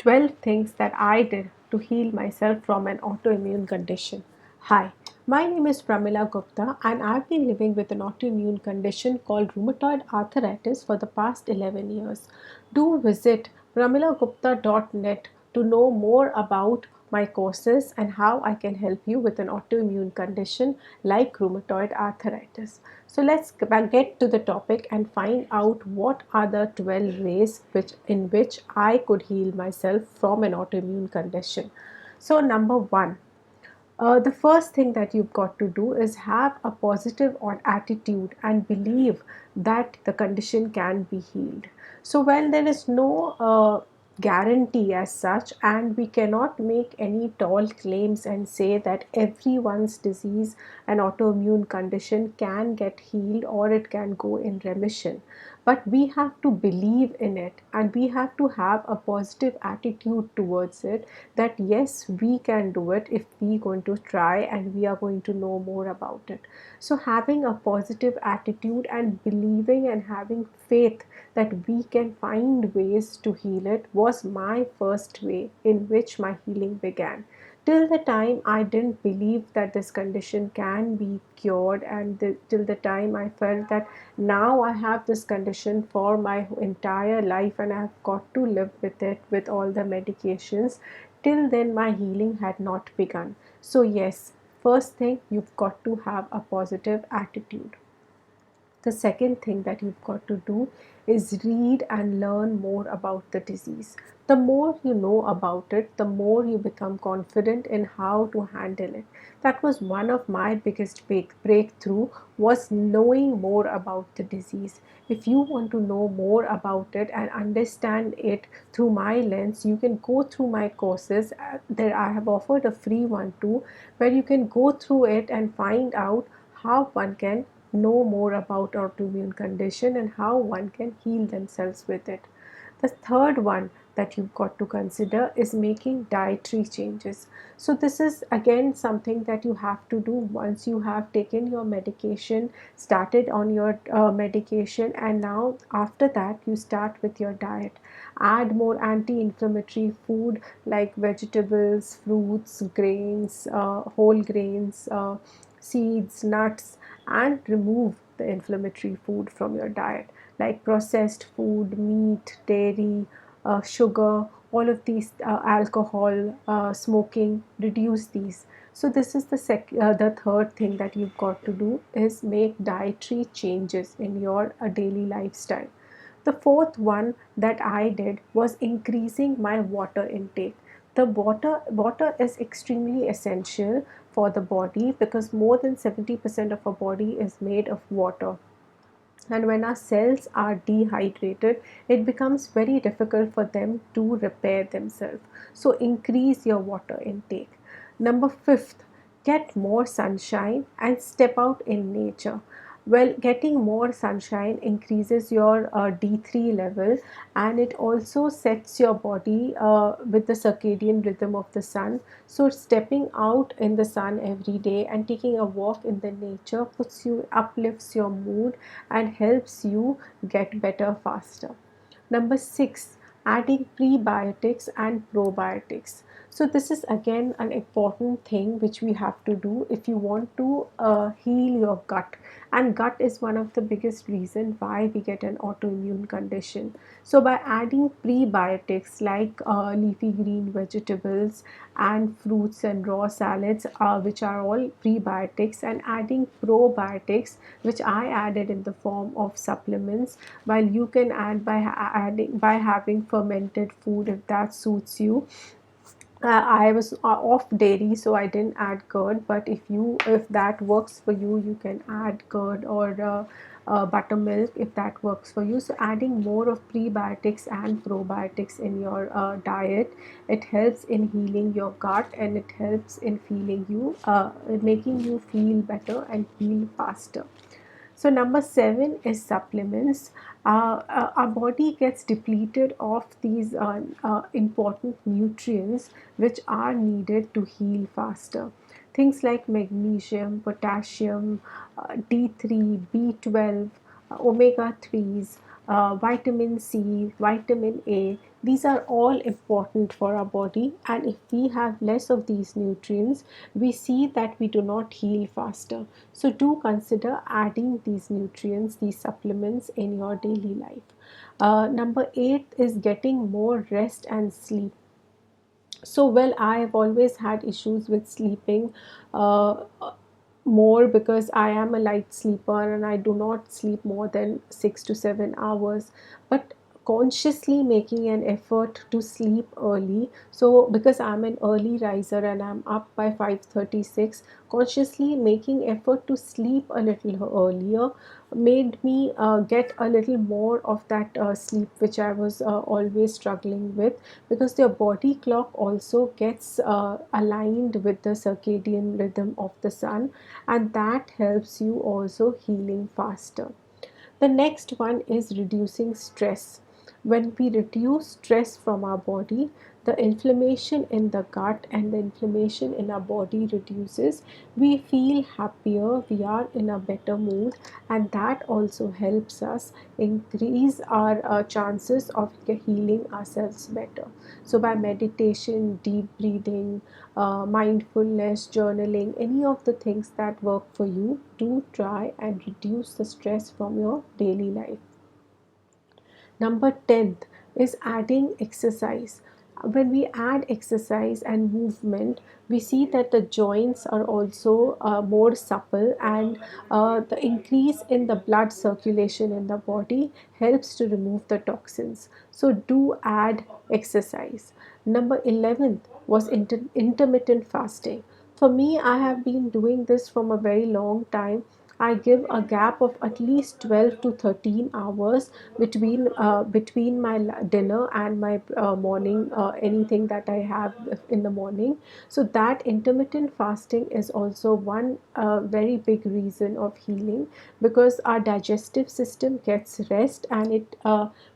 12 things that I did to heal myself from an autoimmune condition. Hi, my name is Pramila Gupta and I've been living with an autoimmune condition called rheumatoid arthritis for the past 11 years. Do visit pramilagupta.net to know more about my courses and how I can help you with an autoimmune condition like rheumatoid arthritis. So let's get to the topic and find out what are the 12 ways in which I could heal myself from an autoimmune condition. So number 1, the first thing that you've got to do is have a positive attitude and believe that the condition can be healed. So when there is no guarantee as such, and we cannot make any tall claims and say that everyone's disease and autoimmune condition can get healed or it can go in remission, but we have to believe in it and we have to have a positive attitude towards it, that yes, we can do it if we going to try and we are going to know more about it. So having a positive attitude and believing and having faith that we can find ways to heal it was my first way in which my healing began. Till the time I didn't believe that this condition can be cured, and till the time I felt that now I have this condition for my entire life and I've got to live with it with all the medications, till then my healing had not begun. So yes, first thing, you've got to have a positive attitude. The second thing that you've got to do is read and learn more about the disease. The more you know about it, the more you become confident in how to handle it. That was one of my biggest breakthrough, was knowing more about the disease. If you want to know more about it and understand it through my lens, you can go through my courses. There I have offered a free one too, where you can go through it and find out how one can know more about autoimmune condition and how one can heal themselves with it. The third one that you've got to consider is making dietary changes. So this is again something that you have to do once you have taken your medication, started on your medication, and now after that you start with your diet. Add more anti-inflammatory food like vegetables, fruits, grains, whole grains, seeds, nuts, and remove the inflammatory food from your diet like processed food, meat, dairy, sugar, all of these, alcohol, smoking. Reduce these. So this is the third thing that you've got to do, is make dietary changes in your daily lifestyle. The fourth one that I did was increasing my water intake. The water is extremely essential for the body because more than 70% of our body is made of water. And when our cells are dehydrated, it becomes very difficult for them to repair themselves. So increase your water intake. Number fifth, get more sunshine and step out in nature. Well, getting more sunshine increases your D3 level, and it also sets your body with the circadian rhythm of the sun. So stepping out in the sun every day and taking a walk in the nature uplifts your mood and helps you get better faster. Number 6, adding prebiotics and probiotics. So this is again an important thing which we have to do if you want to heal your gut. And gut is one of the biggest reasons why we get an autoimmune condition. So by adding prebiotics like leafy green vegetables and fruits and raw salads, which are all prebiotics, and adding probiotics, which I added in the form of supplements, while you can add by having fermented food if that suits you. I was off dairy, so I didn't add curd. But if that works for you, you can add curd or buttermilk if that works for you. So adding more of prebiotics and probiotics in your diet, it helps in healing your gut, and it helps in making you feel better and heal faster. So number 7 is supplements. Our body gets depleted of these important nutrients which are needed to heal faster. Things like magnesium, potassium, D3, B12, omega 3s, vitamin C, vitamin A. These are all important for our body, and if we have less of these nutrients, we see that we do not heal faster. So, do consider adding these nutrients, these supplements in your daily life. Number eight is getting more rest and sleep. So, well, I have always had issues with sleeping uh, more because I am a light sleeper and I do not sleep more than 6 to 7 hours. But consciously making an effort to sleep early, so because I'm an early riser and I'm up by 5:36, consciously making effort to sleep a little earlier made me get a little more of that sleep which I was always struggling with, because your body clock also gets aligned with the circadian rhythm of the sun, and that helps you also healing faster. The next one is reducing stress. When we reduce stress from our body, the inflammation in the gut and the inflammation in our body reduces. We feel happier, we are in a better mood, and that also helps us increase our chances of healing ourselves better. So, by meditation, deep breathing, mindfulness, journaling, any of the things that work for you, do try and reduce the stress from your daily life. Number 10th is adding exercise. When we add exercise and movement, we see that the joints are also more supple, and the increase in the blood circulation in the body helps to remove the toxins. So, do add exercise. Number 11th was intermittent fasting. For me, I have been doing this from a very long time. I give a gap of at least 12 to 13 hours between my dinner and my morning, anything that I have in the morning. So that intermittent fasting is also one very big reason of healing, because our digestive system gets rest, and it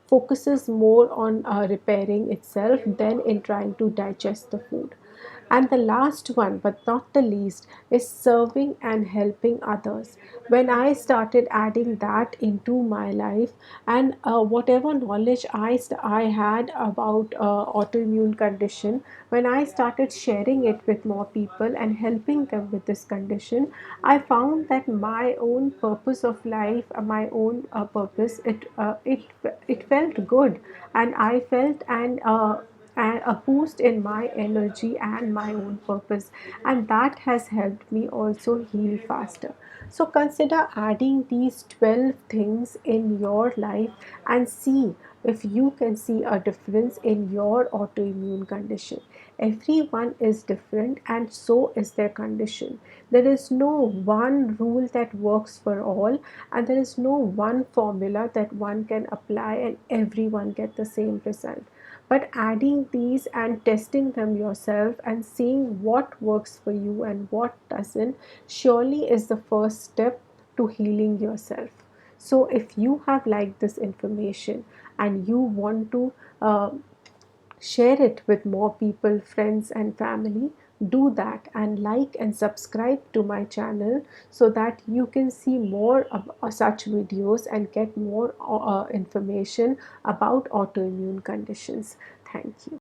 focuses more on repairing itself than in trying to digest the food. And the last one, but not the least, is serving and helping others. When I started adding that into my life, and whatever knowledge I had about autoimmune condition, when I started sharing it with more people and helping them with this condition, I found that my own purpose of life, my own purpose, it felt good, and I felt and a boost in my energy and my own purpose, and that has helped me also heal faster. So consider adding these 12 things in your life and see if you can see a difference in your autoimmune condition. Everyone is different, and so is their condition. There is no one rule that works for all, and there is no one formula that one can apply and everyone get the same result. But adding these and testing them yourself and seeing what works for you and what doesn't surely is the first step to healing yourself. So if you have liked this information and you want to share it with more people, friends, and family, do that and like and subscribe to my channel so that you can see more of such videos and get more information about autoimmune conditions. Thank you.